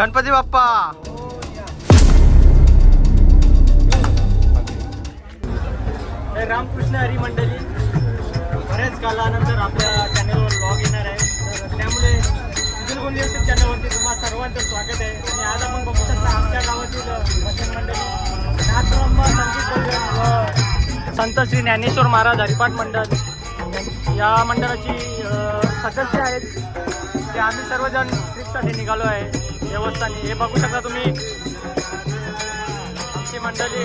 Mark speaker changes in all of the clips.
Speaker 1: गणपती बाप्पा. रामकृष्ण हरी मंडळी, बऱ्याच कालानंतर आपल्या चॅनलवर व्लॉग येणार आहे. तर त्यामुळे सुधीर यूट्यूब चॅनलवरती तुम्हा सर्वांचं स्वागत आहे. आणि आज आपण बघू शकता आमच्या गावातील भजन मंडळी नाथब्रह्म संगीत भजन व संत श्री ज्ञानेश्वर महाराज हरिपाठ मंडळ या मंडळाची सदस्य आहेत. ते आम्ही सर्वजण ट्रिपसाठी निघालो आहे देवस्थानी. हे बघू शकता तुम्ही आमची मंडळी.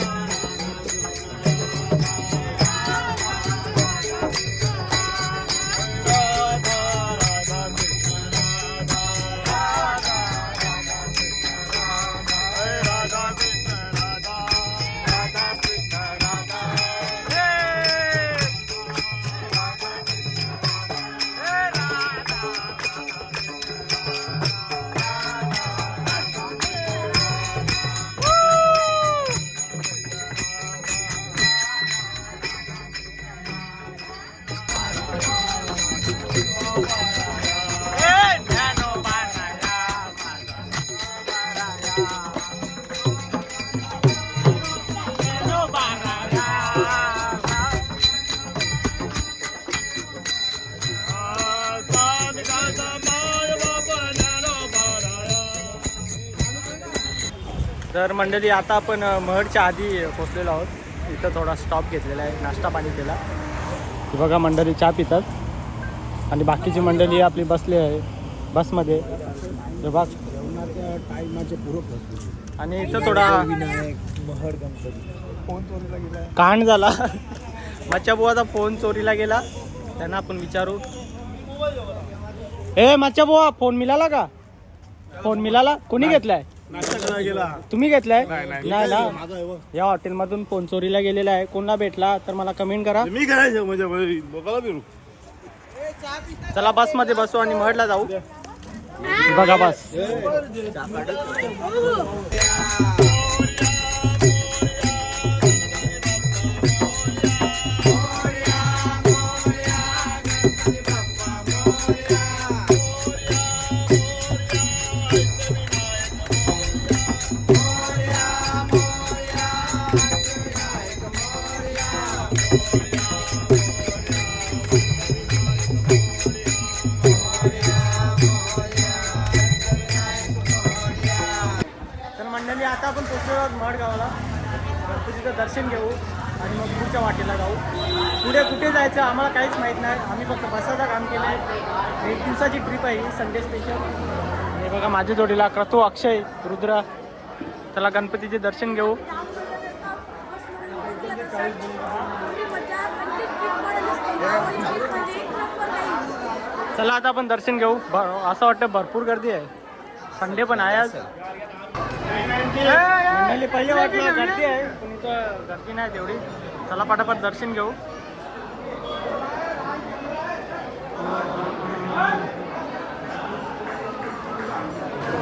Speaker 1: तर मंडळी आता आपण महडच्या आधी पोचलेलो आहोत. इथं थोडा स्टॉप घेतलेला आहे, नाश्ता पाणी केला. बघा मंडळी चहा पितात आणि बाकीची मंडळी आपली बसली आहे बसमध्ये. हे बघ टाईमाचे पूरक. आणि इथं थोडा महड गणपती फोन चोरीला गेला, कांड झाला. मच्छा बुवाचा फोन चोरीला गेला. त्यांना आपण विचारू. ए मच्छा बुवा, फोन मिळाला का? फोन मिळाला? कोणी घेतलाय? तुम्ही घेतलाय? नाही ना. या हॉटेलमधून फोन चोरीला गेलेला आहे. कोणाला भेटला तर मला कमेंट करा.
Speaker 2: मी करायचं.
Speaker 1: चला बस मध्ये बसू आणि महडला जाऊ. बघा बस. आता आपण पोचलो आहोत महड गावाला. गणपतीचं दर्शन घेऊ आणि मग पुढच्या वाटेला जाऊ. पुढे कुठे जायचं आम्हाला काहीच माहीत नाही. आम्ही फक्त बसाचं काम केलं आहे. 1 दिवसाची ट्रिप आहे ही, संडे स्पेशल. हे बघा माझ्या जोडीला क्रतू, अक्षय, रुद्रा. त्याला गणपतीचे दर्शन घेऊ. चला आता आपण दर्शन घेऊ. असं वाटतं भरपूर गर्दी आहे. संडे पण आहे आज. पहिले वाटलं गर्दी आहे पण इथं गर्दी नाही तेवढी. चला पटापट दर्शन घेऊ.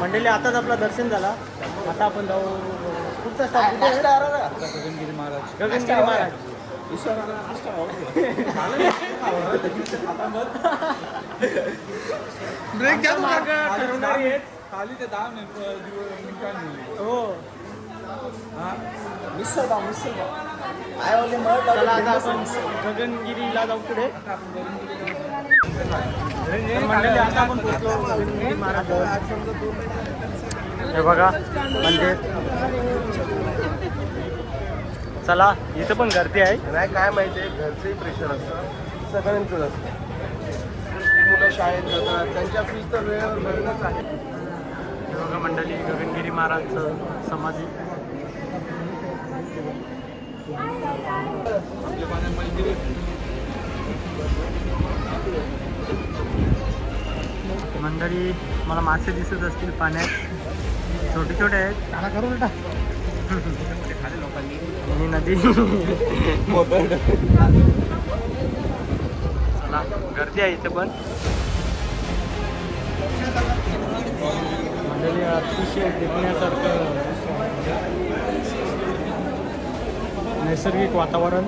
Speaker 1: मंडळी आताच आपलं दर्शन झाला. आता आपण जाऊ पुढचा स्टॉप कुठे आहे? गगनगिरी महाराज. गगनगिरी महाराज. ब्रेक घ्या ठरवणारी आहेत.
Speaker 2: खाली ते 10 मिनिटांनी.
Speaker 1: हो चला आता आपण गगनगिरीला जाऊ पुढे. मंडळी आता आपण पोचलो गगनगिरी महाराज. हे बघा मंदिर. चला इथं पण गर्दी आहे.
Speaker 2: नाही काय माहिती आहे, घरचंही प्रेशर असतं, सगळ्यांचंच असतं. मुलं शाळेत जातात, त्यांच्या फीस तर वेळेवर भरणंच आहे.
Speaker 1: हे बघा मंडळी गगनगिरी महाराजचं समाधी. मंडळी मला मासे दिसत असतील पाण्यात. छोटे छोटे आहेत. आणि नदी. चला गर्दी आहे इथे पण. मंडळी अतिशय देखण्यासारखं नैसर्गिक वातावरण.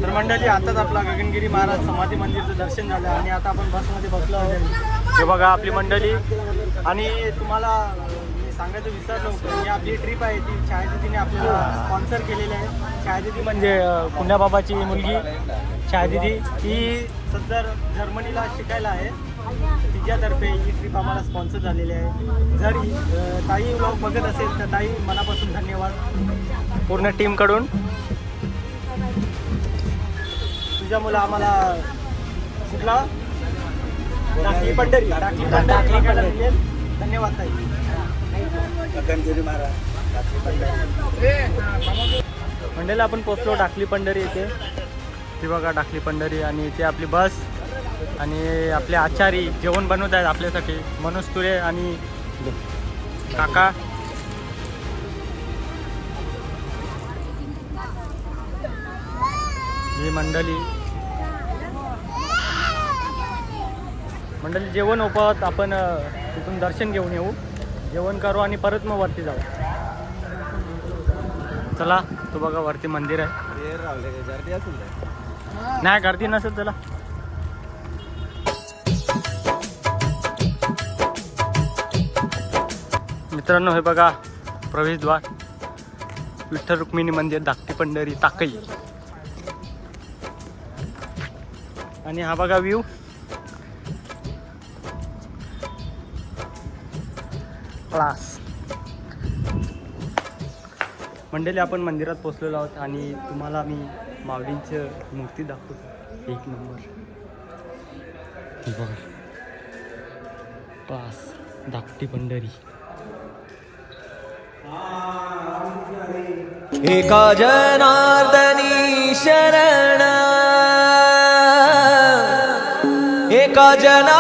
Speaker 1: तर मंडळी आताच आपला गगनगिरी महाराज समाधी मंदिरचं दर्शन झालं आणि आता आपण बसमध्ये बसलो आहोत. हे बघा आपली मंडळी. आणि तुम्हाला मी सांगायचं विसरलो होतं, ही आपली ट्रिप आहे ती छायादीदीने आपल्याला स्पॉन्सर केलेली आहे. छायादीदी म्हणजे पुण्याबाबाची मुलगी छायादीदी, ही सध्या जर्मनीला शिकायला आहे. तिच्यातर्फे ही ट्रिप आम्हाला स्पॉन्सर झालेली आहे. जर ताई व्लॉग बघत असेल तर ताई मनापासून धन्यवाद पूर्ण टीमकडून. तुझ्यामुळं आम्हाला कुठला टाकली पंढरी मिळेल. धन्यवाद ताई. मंडळी आपण पोचलो टाकली पंढरी येथे. ती बघा टाकली पंढरी आणि इथे आपली बस आणि आपले आचारी जेवण बनवत आहेत आपल्यासाठी, मनोज तुरे आणि काका. ही मंडळी जेवण ओपत आपण तिथून दर्शन घेऊन येऊ, जेवण करू आणि परत मग वरती जाऊ. चला तो बघा वरती मंदिर आहे. नाही गर्दी नसेल. चला मित्रांनो, हे बघा प्रवेशद्वार विठ्ठल रुक्मिणी मंदिर धाकटी पंढरी ताकई. आणि हा बघा व्ह्यू. क्लास. मंडळी आपण मंदिरात पोचलेलो आहोत आणि तुम्हाला मी माऊलींचं मूर्ती दाखवतो. एक नंबर. हे बघा क्लास धाकटी पंढरी.
Speaker 3: एका जनार्दनी शरण, एका जनार्दनी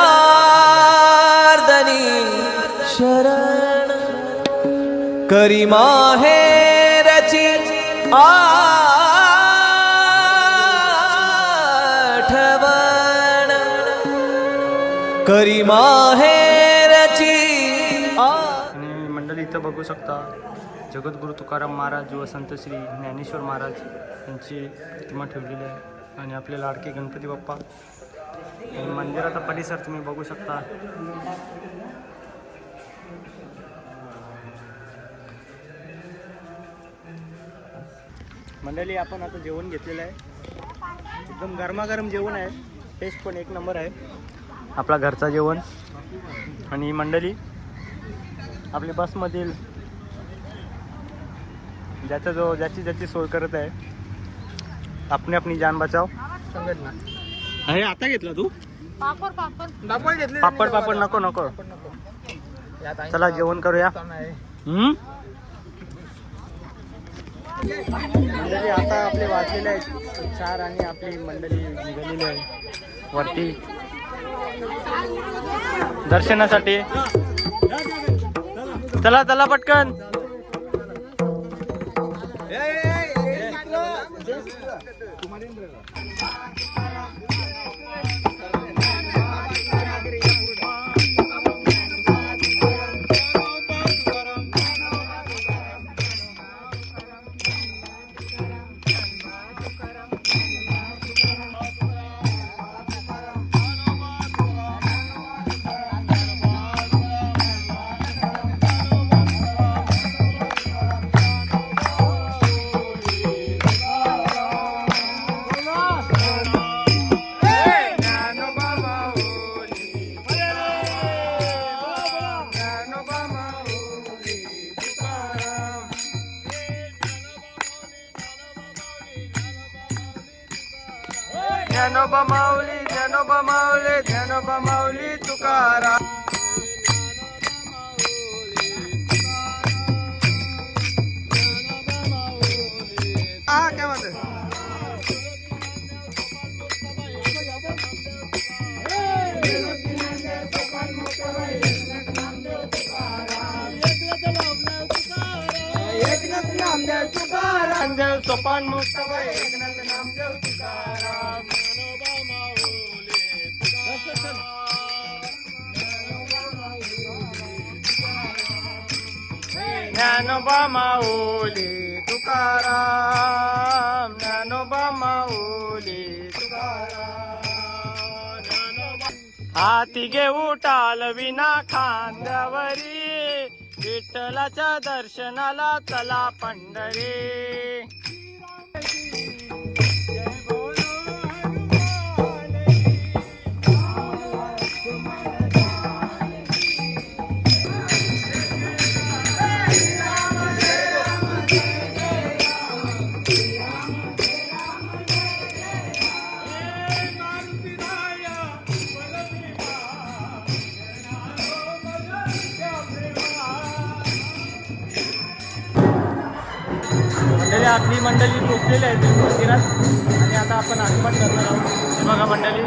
Speaker 3: शरण, करी माहेरची आठवण, करी माहेरची.
Speaker 1: आणि मंडळी इथं बघू शकता जगद्गुरु तुकाराम महाराज व संत श्री ज्ञानेश्वर महाराज यांची प्रतिमा ठेवलेली आहे आणि आपले लाडके गणपती बाप्पा. आणि मंदिराचा परिसर तुम्ही बघू शकता. मंडळी आपण आता जेवण घेतलेलं आहे. एकदम गरमागरम जेवण आहे. टेस्ट पण एक नंबर आहे आपला घरचा जेवण. आणि मंडळी आपली बसमधील ज्याची सोय करत आहे, आपली जान बचाव संघटना. अरे आता घेतला तू पापड नको. चला जेवण करूया. मंडळी आता आपले वाजलेले आहेत 4 आणि आपली मंडळी निघालेली आहे वरती दर्शनासाठी. चला पटकन. ज्ञानोबा माऊली तुकाराम. काय म्हणते नामदेव तुकाराम, सोपान मुक्ताबाई एकनाथ नामदेव तुकाराम. ज्ञानोबा माऊली तुकाराम, ज्ञानोबा माऊली. हाती घेऊ टाल विना खांद्यावरी विठ्ठलाच्या दर्शनाला चला पंढरी. मंडळी आपली मंडळी पोचलेली आहे मंदिरात आणि आता आपण आगमन करणार आहोत. हे बघा मंडळी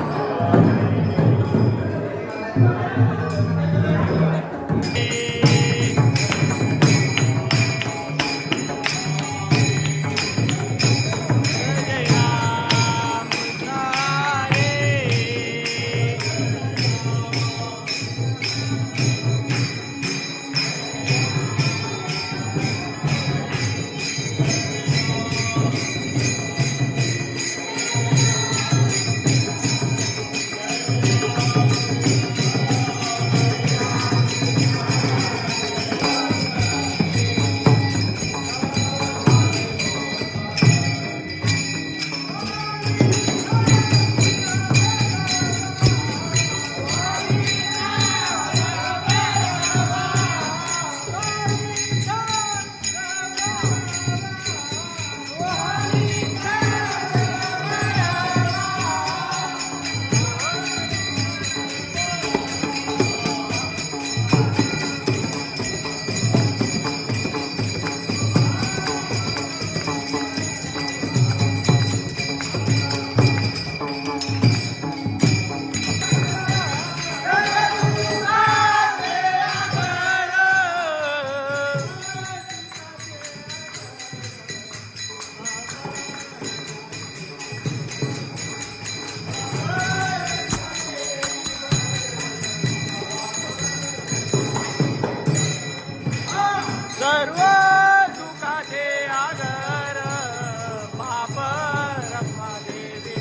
Speaker 1: सर्व दुःखाचे आगर पाप रमादेवी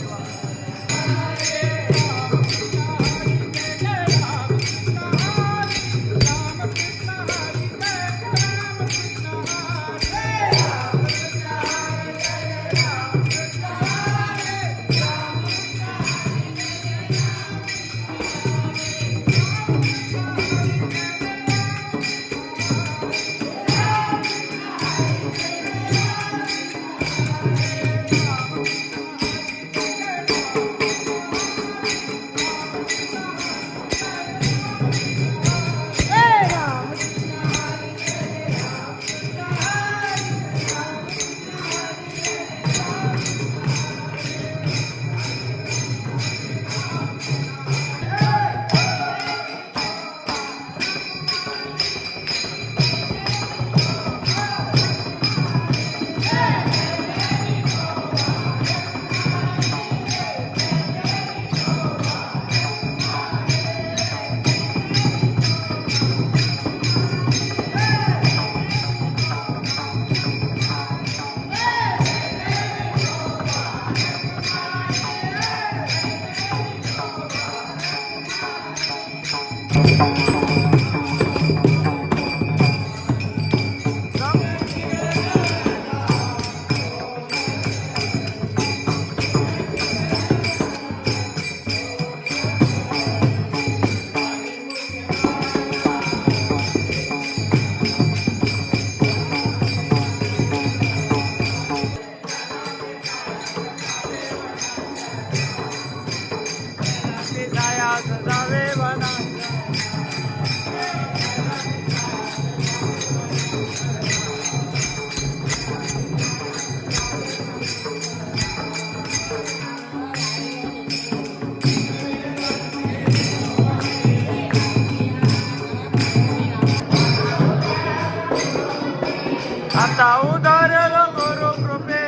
Speaker 1: आता उदारलो गुरु कृपे,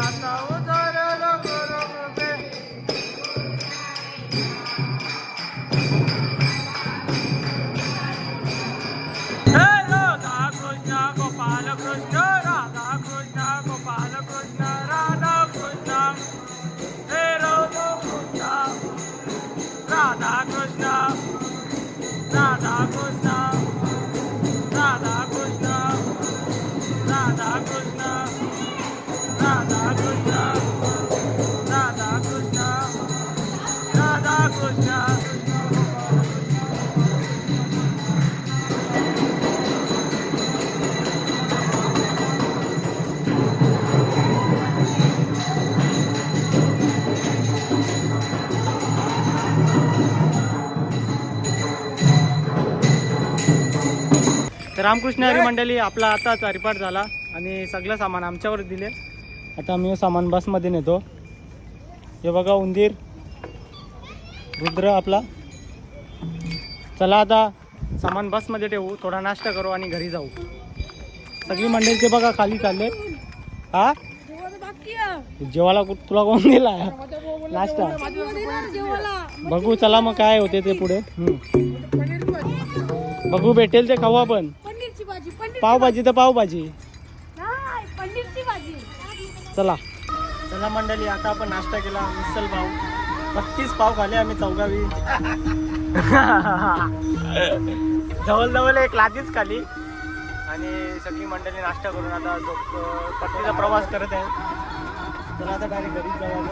Speaker 1: आता उदारलो गुरु कृपे. हे राधा कृष्ण गोपाल कृष्ण, राधा कृष्ण गोपाल कृष्ण, राधा कृष्ण हे राम कृष्ण, राधा कृष्ण. कृष्ण राधा कृष्ण राधा कृष्ण राधा कृष्ण. तर रामकृष्ण हरी मंडळी, आपला आताच हरिपाठ झाला आणि सगळं सामान आमच्यावर दिले. आता मी सामान बसमध्ये नेतो. हे बघा उंदीर, रुद्र आपला. चला आता सामान बसमध्ये ठेवू, थोडा नाश्ता करू आणि घरी जाऊ. सगळी मंडळी ते बघा खाली चालले. हा जेवायला तुला कोण दिला नाश्ता? बघू चला मग काय होते ते पुढे. बघू भेटेल ते खाऊ आपण. पावभाजी तर पावभाजी. चला चला मंडळी, आता आपण नाश्ता केला. मिसल पाव 32 पाव खाले आम्ही चौगावी. जवळ एक लादीच खाली आणि सगळी मंडळी नाश्ता करून आता पट्टीचा प्रवास करत आहे. चला आता डायरेक्ट घरीच जाऊ.